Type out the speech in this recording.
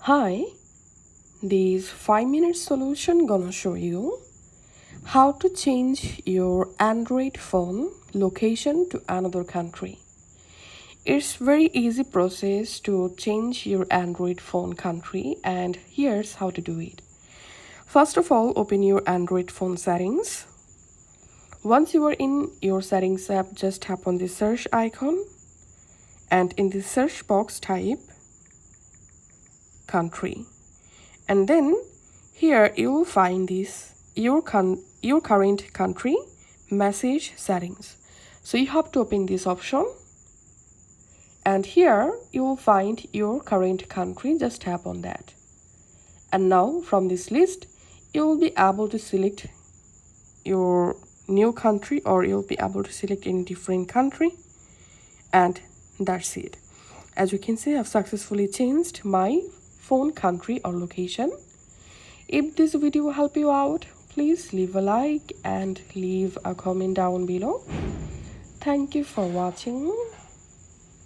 Hi, this 5-minute solution gonna show you how to change your Android phone location to another country. It's very easy process to change your Android phone country, and here's how to do it. First of all, open your Android phone settings. Once you are in your settings app, just tap on the search icon and in the search box type country. And then here you will find this your current country message settings. So you have to open this option, and here you will find your current country. Just tap on that, and now from this list you will be able to select your new country, or you'll be able to select any different country, and that's it. As you can see, I've successfully changed my phone country or location. If this video helped you out, please leave a like and leave a comment down below. Thank you for watching.